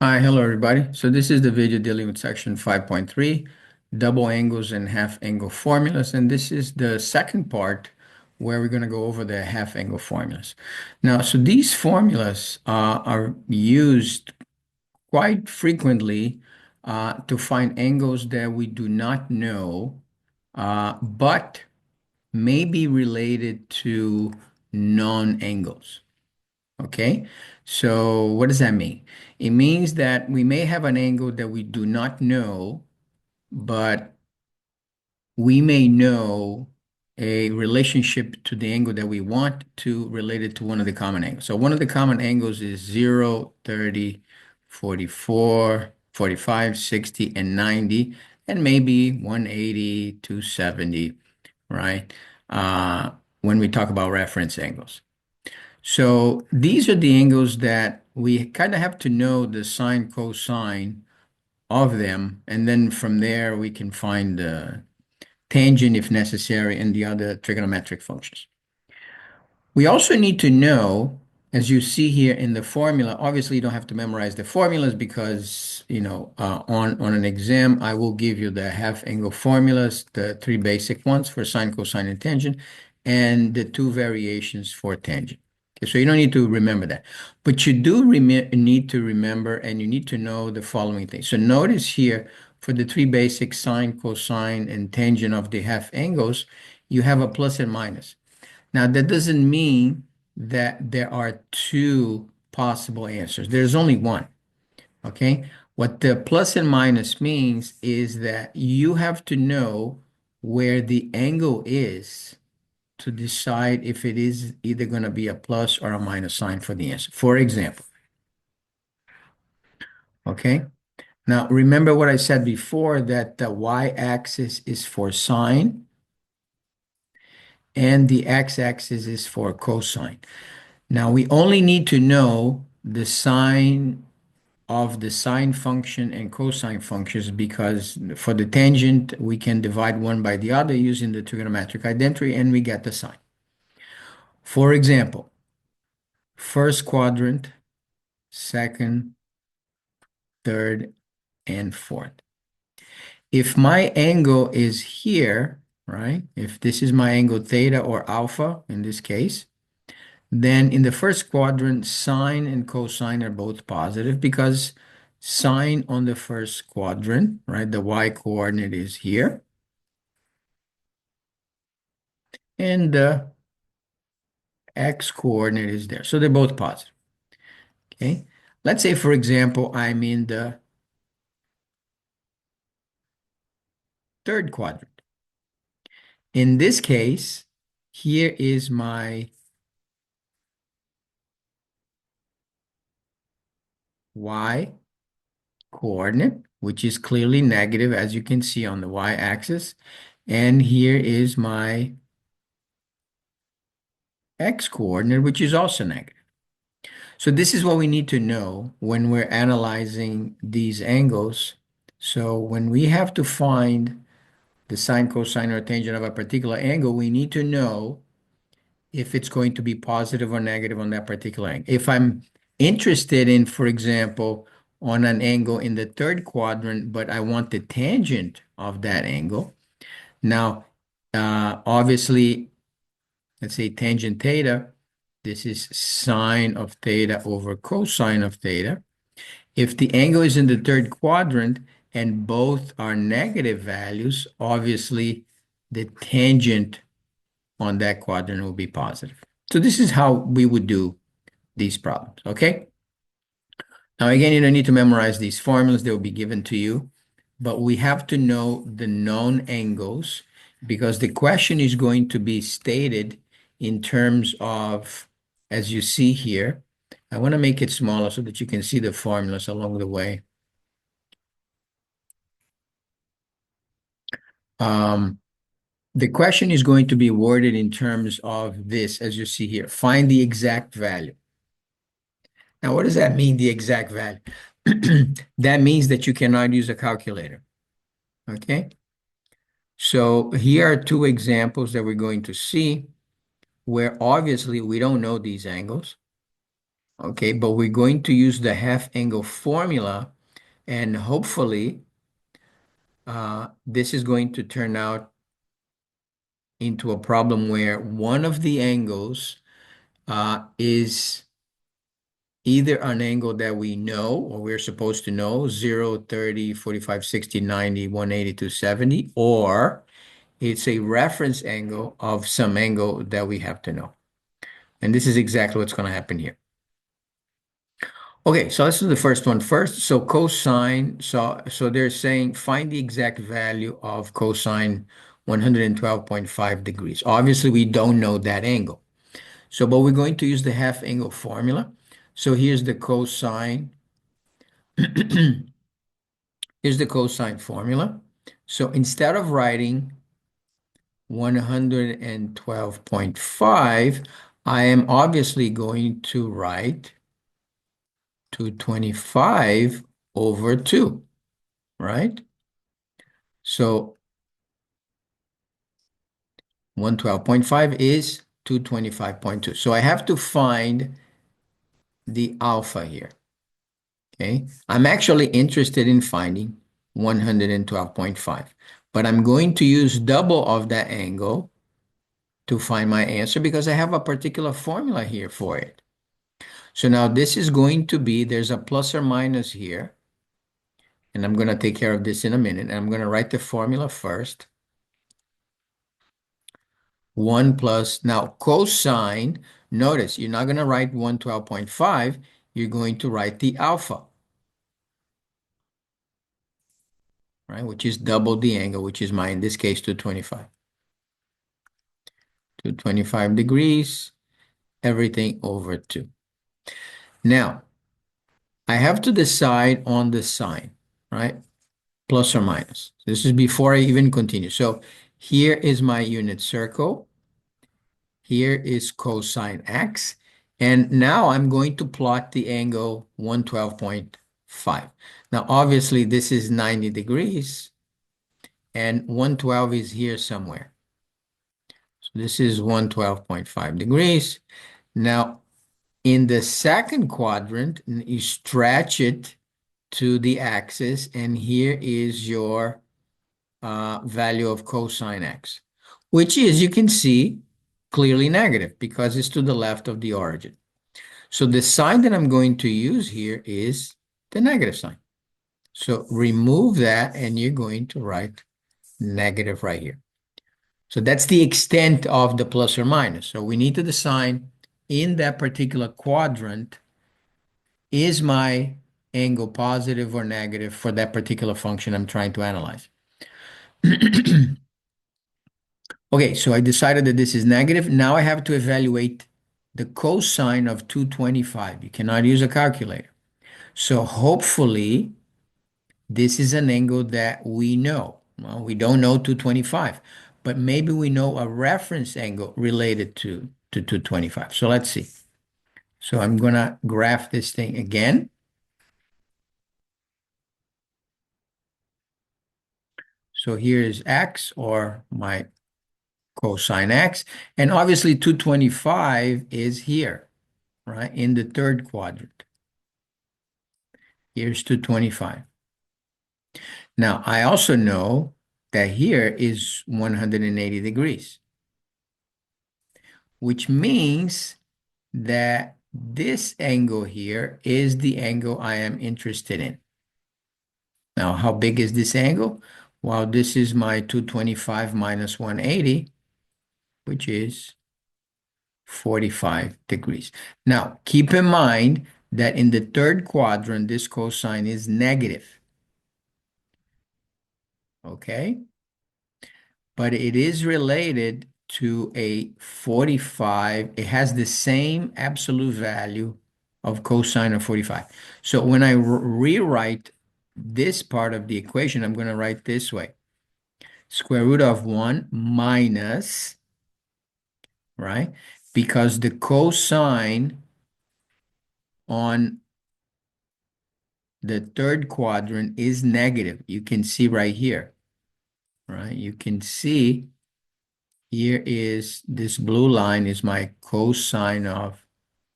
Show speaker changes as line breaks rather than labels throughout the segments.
Hi, hello everybody. So this is the video dealing with section 5.3, double angles and half angle formulas. And this is the second part where we're going to go over the half angle formulas. Now, so these formulas are used quite frequently to find angles that we do not know, but may be related to known angles. Okay, so what does that mean? It means that we may have an angle that we do not know, but we may know a relationship to the angle that we want to relate it to one of the common angles. So one of the common angles is 0, 30, 44, 45, 60, and 90, and maybe 180, 270, right? When we talk about reference angles. So these are the angles that we kind of have to know the sine cosine of them, and then from there we can find the tangent if necessary and the other trigonometric functions. We also need to know, as you see here in the formula, obviously you don't have to memorize the formulas because, on an exam, I will give you the half angle formulas, the three basic ones for sine, cosine, and tangent, and the two variations for tangent. Okay, so you don't need to remember that. But you do need to remember and you need to know the following things. So notice here, for the three basic sine, cosine, and tangent of the half angles, you have a plus and minus. Now, that doesn't mean that there are two possible answers. There's only one, okay? What the plus and minus means is that you have to know where the angle is to decide if it is either going to be a plus or a minus sign for the answer. For example, okay? Now, remember what I said before, that the y-axis is for sine and the x-axis is for cosine. Now we only need to know the sign of the sine function and cosine functions because for the tangent, we can divide one by the other using the trigonometric identity and we get the sine. For example, first quadrant, second, third, and fourth. If my angle is here, right? If this is my angle theta or alpha in this case, then in the first quadrant, sine and cosine are both positive because sine on the first quadrant, right? The y coordinate is here. And the x coordinate is there. So they're both positive. Okay. Let's say, for example, I'm in the third quadrant. In this case, here is my y coordinate, which is clearly negative, as you can see on the y-axis. And here is my x coordinate, which is also negative. So this is what we need to know when we're analyzing these angles. So when we have to find the sine, cosine, or tangent of a particular angle, we need to know if it's going to be positive or negative on that particular angle. If I'm interested in, for example, on an angle in the third quadrant, but I want the tangent of that angle. Now, obviously, let's say tangent theta, this is sine of theta over cosine of theta. If the angle is in the third quadrant and both are negative values, obviously the tangent on that quadrant will be positive. So this is how we would do these problems, okay? Now, again, you don't need to memorize these formulas. They will be given to you, but we have to know the known angles because the question is going to be stated in terms of, as you see here, I want to make it smaller so that you can see the formulas along the way. Um, the question is going to be worded in terms of this, as you see here. Find the exact value. Now, what does that mean, the exact value? That means that you cannot use a calculator, okay? So here are two examples that we're going to see where obviously we don't know these angles. Okay, but we're going to use the half angle formula, and hopefully this is going to turn out into a problem where one of the angles is either an angle that we know or we're supposed to know, 0, 30, 45, 60, 90, 180, 270, or it's a reference angle of some angle that we have to know. And this is exactly what's going to happen here. Okay, so let's do the first one first. So cosine, so they're saying find the exact value of cosine 112.5 degrees. Obviously, we don't know that angle. So, but we're going to use the half angle formula. So here's the cosine. Here's the cosine formula. So instead of writing 112.5, I am obviously going to write 225 over 2, right? So 112.5 is 225.2. So I have to find the alpha here, okay? I'm actually interested in finding 112.5, but I'm going to use double of that angle to find my answer because I have a particular formula here for it. So now this is going to be, there's a plus or minus here, and I'm going to take care of this in a minute. And I'm going to write the formula first. 1 plus, now cosine, notice you're not going to write 112.5, you're going to write the alpha, right? Which is double the angle, which is in this case, 225. 225 degrees, everything over 2. Now, I have to decide on the sign, right? Plus or minus. This is before I even continue. So here is my unit circle. Here is cosine x. And now I'm going to plot the angle 112.5. Now, obviously, this is 90 degrees, and 112 is here somewhere. So this is 112.5 degrees. Now, in the second quadrant, you stretch it to the axis, and here is your value of cosine x, which is, you can see, clearly negative because it's to the left of the origin. So the sign that I'm going to use here is the negative sign. So remove that, and you're going to write negative right here. So that's the extent of the plus or minus. So we need to decide in that particular quadrant, is my angle positive or negative for that particular function I'm trying to analyze? Okay, so I decided that this is negative. Now I have to evaluate the cosine of 225. You cannot use a calculator. So hopefully this is an angle that we know. Well, we don't know 225, but maybe we know a reference angle related to 225. So let's see. So I'm going to graph this thing again. So here is x, or my cosine x, and obviously 225 is here, right, in the third quadrant. Here's 225. Now, I also know that here is 180 degrees, which means that this angle here is the angle I am interested in. Now, how big is this angle? Well, this is my 225 minus 180, which is 45 degrees. Now, keep in mind that in the third quadrant, this cosine is negative. Okay? But it is related to a 45. It has the same absolute value of cosine of 45. So when I rewrite this part of the equation, I'm going to write this way. Square root of 1 minus, right? Because the cosine on the third quadrant is negative. You can see right here, right? You can see here is this blue line is my cosine of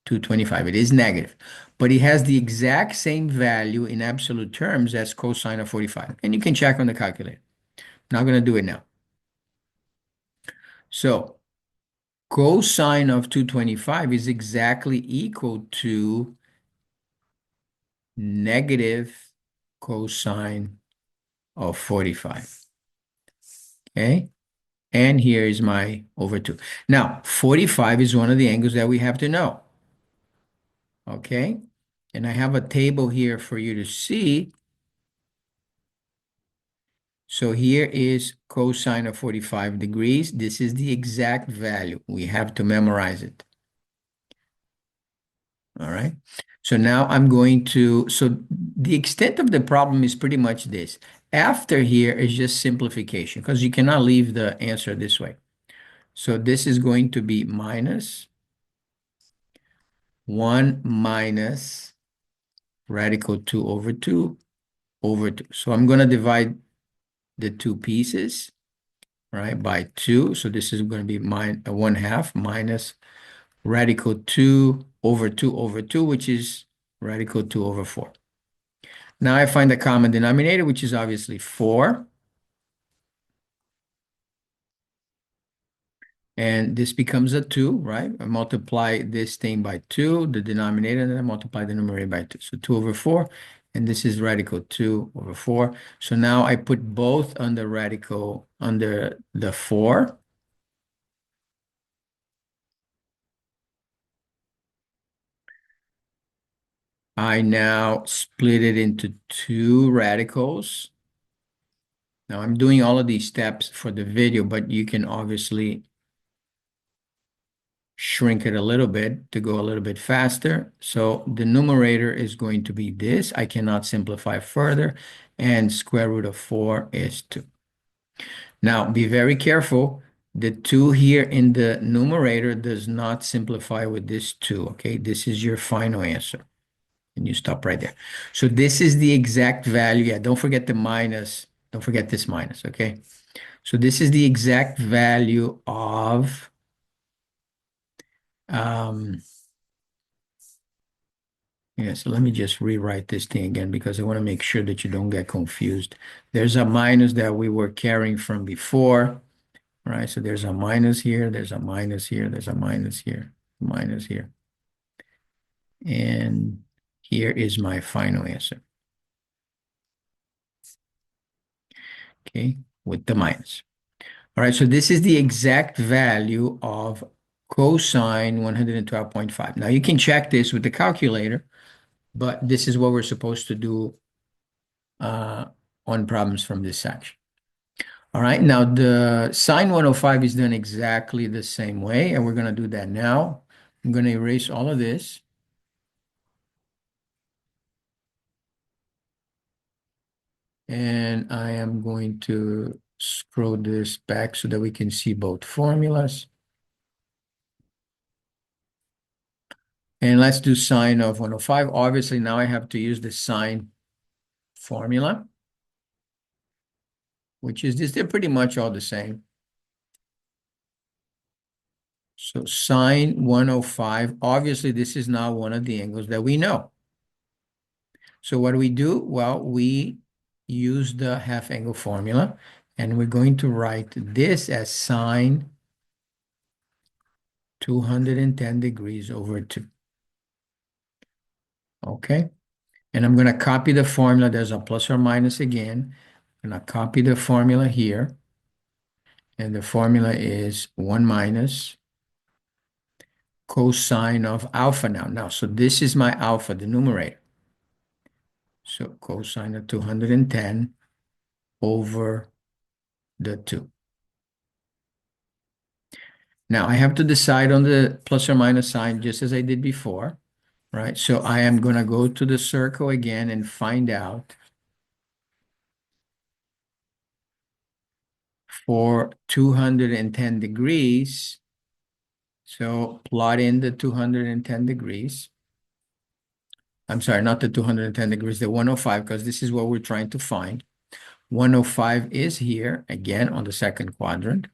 225. It is negative, but it has the exact same value in absolute terms as cosine of 45. And you can check on the calculator. Not going to do it now. So cosine of 225 is exactly equal to negative cosine of 45. Okay? And here is my over 2. Now, 45 is one of the angles that we have to know. Okay? And I have a table here for you to see. So here is cosine of 45 degrees. This is the exact value. We have to memorize it. All right. So now I'm going to, so the extent of the problem is pretty much this. After here is just simplification because you cannot leave the answer this way. So this is going to be minus 1 minus radical 2 over 2 over 2. So I'm going to divide the two pieces, right, by 2. So this is going to be 1/2 minus radical 2 over 2 over 2, which is radical 2 over 4. Now I find the common denominator, which is obviously 4. And this becomes a 2, right? I multiply this thing by 2, the denominator, and then I multiply the numerator by 2. So 2 over 4, and this is radical 2 over 4. So now I put both under radical, under the 4. I now split it into two radicals. Now I'm doing all of these steps for the video, but you can obviously shrink it a little bit to go a little bit faster. So the numerator is going to be this. I cannot simplify further. And square root of 4 is 2. Now, be very careful. The 2 here in the numerator does not simplify with this 2, okay? This is your final answer. And you stop right there. So this is the exact value. Yeah, don't forget the minus. Don't forget this minus, okay? So this is the exact value of yeah, so let me just rewrite this thing again because I want to make sure that you don't get confused. There's a minus that we were carrying from before, right? So there's a minus here, there's a minus here, there's a minus here, minus here. And here is my final answer. Okay, with the minus. All right, so this is the exact value of cosine 112.5. Now you can check this with the calculator, but this is what we're supposed to do on problems from this section. All right, now the sine 105 is done exactly the same way, and we're going to do that now. I'm going to erase all of this. And I am going to scroll this back so that we can see both formulas. And let's do sine of 105. Obviously, now I have to use the sine formula, which is this. They're pretty much all the same. So sine 105, obviously, this is now one of the angles that we know. So what do we do? Well, we use the half angle formula, and we're going to write this as sine 210 degrees over 2. Okay? And I'm going to copy the formula. There's a plus or minus again. I'm going to copy the formula here. And the formula is 1 minus cosine of alpha now. Now, so this is my alpha, the numerator. So cosine of 210 over the 2. Now, I have to decide on the plus or minus sign just as I did before, right? So I am going to go to the circle again and find out for 210 degrees. So plot in the 210 degrees. I'm sorry, not the 210 degrees, the 105, because this is what we're trying to find. 105 is here, again, on the second quadrant.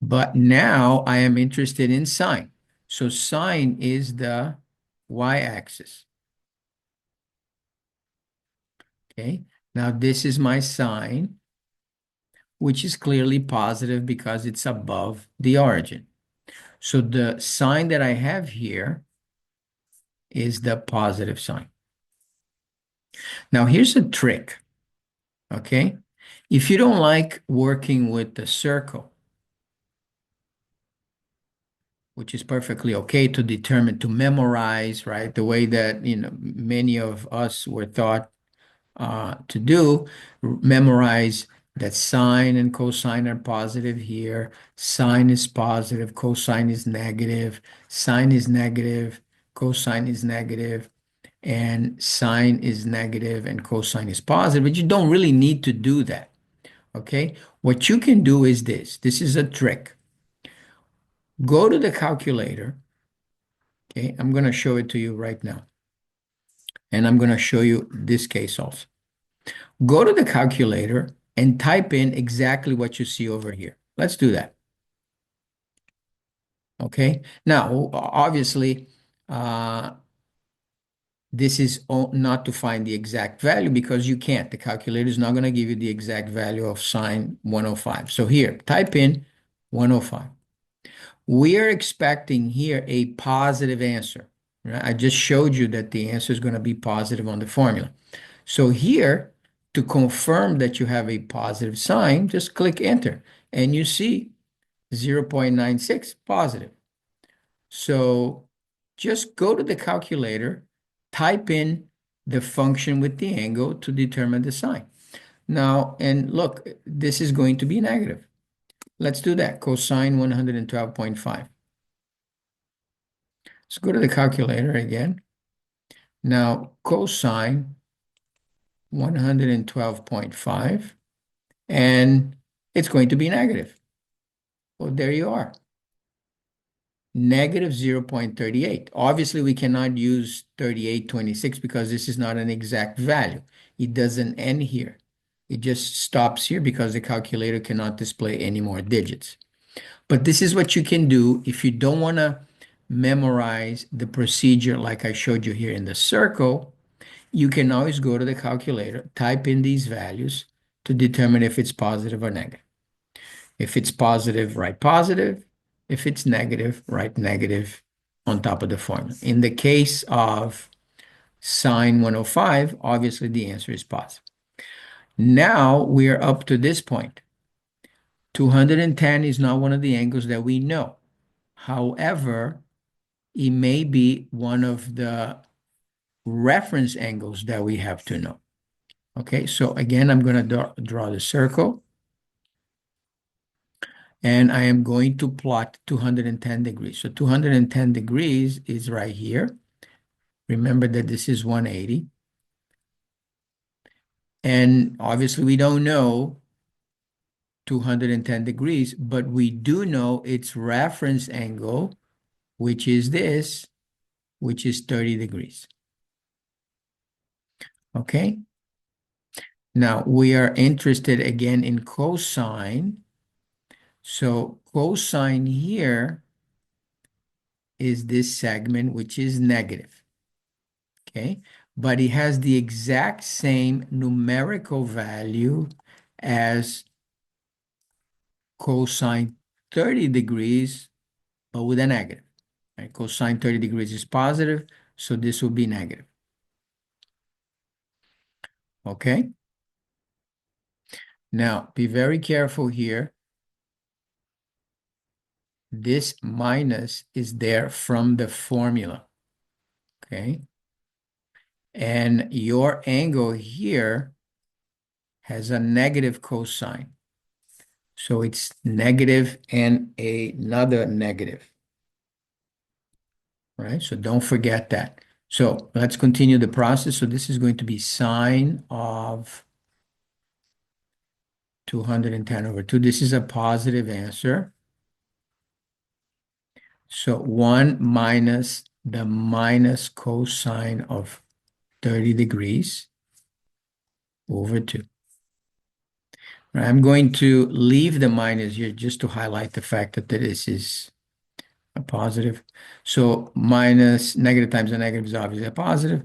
But now I am interested in sine. So sine is the y-axis. Okay, now this is my sine, which is clearly positive because it's above the origin. So the sign that I have here is the positive sign. Now here's a trick, okay? If you don't like working with the circle, which is perfectly okay to determine, to memorize, right? The way that, many of us were taught to do, memorize that sine and cosine are positive here. Sine is positive, cosine is negative, sine is negative, cosine is negative, and sine is negative and cosine is positive. But you don't really need to do that, okay? What you can do is this. This is a trick. Go to the calculator, okay? I'm going to show it to you right now. And I'm going to show you this case also. Go to the calculator and type in exactly what you see over here. Let's do that. Okay. Now, obviously, this is not to find the exact value because you can't. The calculator is not going to give you the exact value of sine 105. So here, type in 105. We are expecting here a positive answer. Right? I just showed you that the answer is going to be positive on the formula. So here, to confirm that you have a positive sign, just click enter and you see 0.96 positive. So just go to the calculator, type in the function with the angle to determine the sign. Now, and look, this is going to be negative. Let's do that. Cosine 112.5. Let's go to the calculator again. Now, cosine 112.5, and it's going to be negative. Well, there you are. Negative 0.38. Obviously, we cannot use 3826 because this is not an exact value. It doesn't end here. It just stops here because the calculator cannot display any more digits. But this is what you can do if you don't want to memorize the procedure like I showed you here in the circle. You can always go to the calculator, type in these values to determine if it's positive or negative. If it's positive, write positive. If it's negative, write negative on top of the formula. In the case of sine 105, obviously the answer is positive. Now we are up to this point. 210 is not one of the angles that we know. However, it may be one of the reference angles that we have to know. Okay, so again, I'm going to draw the circle. And I am going to plot 210 degrees. So 210 degrees is right here. Remember that this is 180. And obviously we don't know 210 degrees, but we do know its reference angle, which is this, which is 30 degrees. Okay? Now we are interested again in cosine. So cosine here is this segment, which is negative. Okay, but it has the exact same numerical value as cosine 30 degrees, but with a negative. Right? Cosine 30 degrees is positive, so this will be negative. Okay? Now, be very careful here. This minus is there from the formula. Okay? And your angle here has a negative cosine. So it's negative and another negative. Right? So don't forget that. So let's continue the process. So this is going to be sine of 210 over 2. This is a positive answer. So 1 minus the minus cosine of 30 degrees over 2. Right, I'm going to leave the minus here just to highlight the fact that this is a positive. So minus negative times a negative is obviously a positive.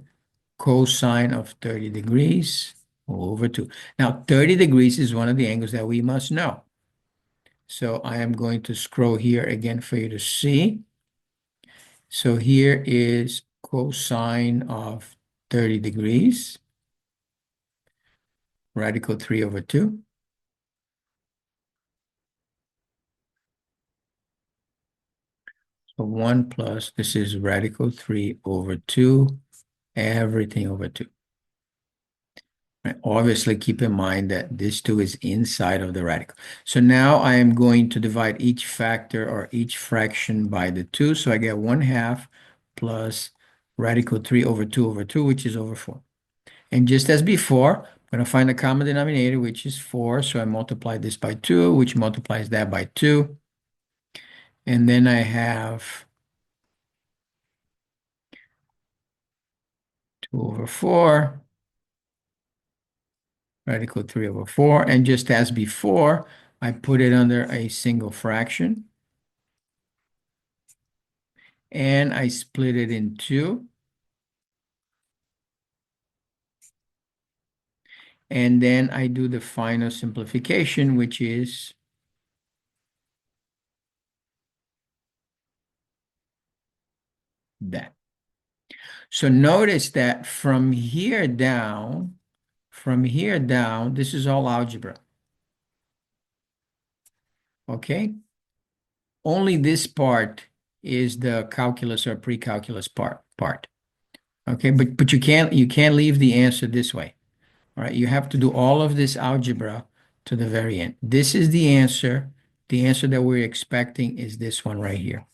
Cosine of 30 degrees over 2. Now, 30 degrees is one of the angles that we must know. So I am going to scroll here again for you to see. So here is cosine of 30 degrees, radical 3 over 2. So 1 plus, this is radical 3 over 2, everything over 2. Right? Obviously, keep in mind that this 2 is inside of the radical. So now I am going to divide each factor or each fraction by the 2. So I get 1/2 plus radical 3 over 2 over 2, which is over 4. And just as before, I'm going to find the common denominator, which is 4. So I multiply this by 2, which multiplies that by 2. And then I have 2 over 4, radical 3 over 4. And just as before, I put it under a single fraction. And I split it in 2. And then I do the final simplification, which is that. So notice that from here down, this is all algebra. Okay? Only this part is the calculus or pre-calculus part. Okay, but you can't leave the answer this way. All right, you have to do all of this algebra to the very end. This is the answer. The answer that we're expecting is this one right here.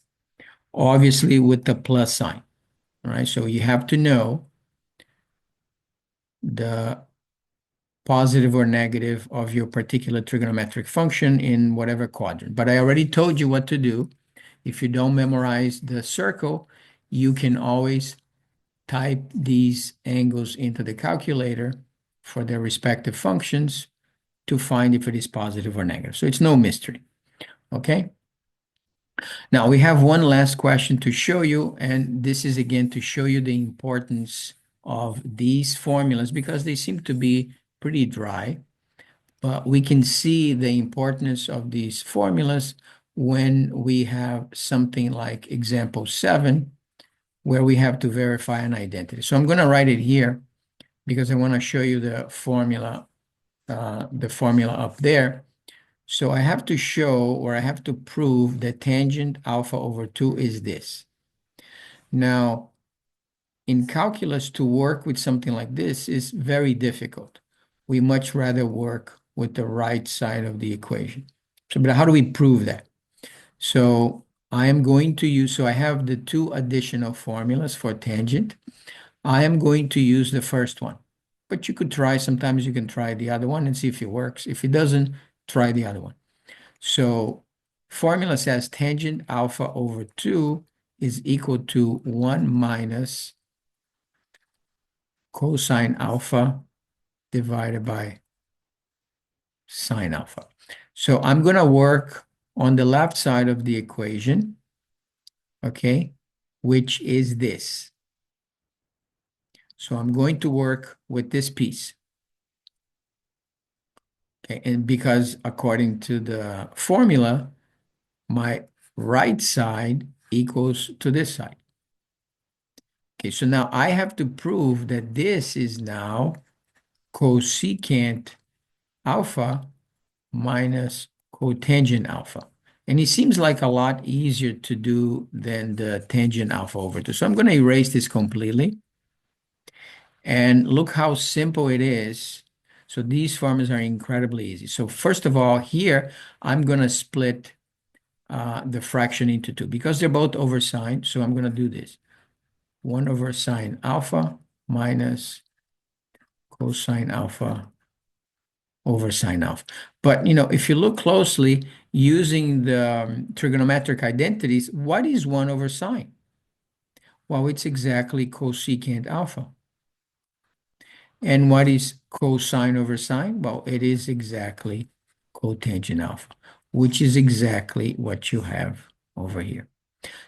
Obviously with the plus sign. All right, so you have to know the positive or negative of your particular trigonometric function in whatever quadrant. But I already told you what to do. If you don't memorize the circle, you can always type these angles into the calculator for their respective functions to find if it is positive or negative. So it's no mystery, okay? Now we have one last question to show you, and this is again to show you the importance of these formulas because they seem to be pretty dry, but we can see the importance of these formulas when we have something like example 7, where we have to verify an identity. So I'm going to write it here because I want to show you the formula up there. So I have to show, or I have to prove that tangent alpha over 2 is this. Now, in calculus, to work with something like this is very difficult. We much rather work with the right side of the equation. So, but how do we prove that? So I am going to use, so I have the 2 additional formulas for tangent. I am going to use the first one, but you could try, sometimes you can try the other one and see if it works. If it doesn't, try the other one. So formula says tangent alpha over 2 is equal to 1 minus cosine alpha divided by sine alpha. So I'm going to work on the left side of the equation, okay, which is this. So I'm going to work with this piece. Okay, and because according to the formula, my right side equals to this side. Okay, so now I have to prove that this is now cosecant alpha minus cotangent alpha. And it seems like a lot easier to do than the tangent alpha over 2. So I'm going to erase this completely. And look how simple it is. So these formulas are incredibly easy. So first of all, here, I'm going to split the fraction into 2 because they're both over sine. So I'm going to do this. 1 over sine alpha minus cosine alpha over sine alpha. But, if you look closely, using the trigonometric identities, what is 1 over sine? Well, it's exactly cosecant alpha. And what is cosine over sine? Well, it is exactly cotangent alpha, which is exactly what you have over here.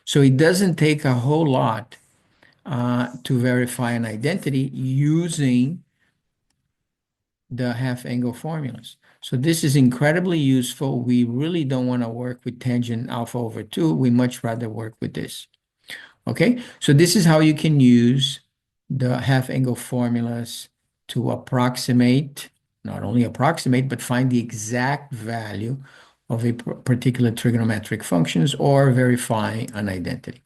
So it doesn't take a whole lot to verify an identity using the half angle formulas. So this is incredibly useful. We really don't want to work with tangent alpha over 2. We much rather work with this. Okay, so this is how you can use the half angle formulas to approximate, not only approximate, but find the exact value of a particular trigonometric functions or verify an identity.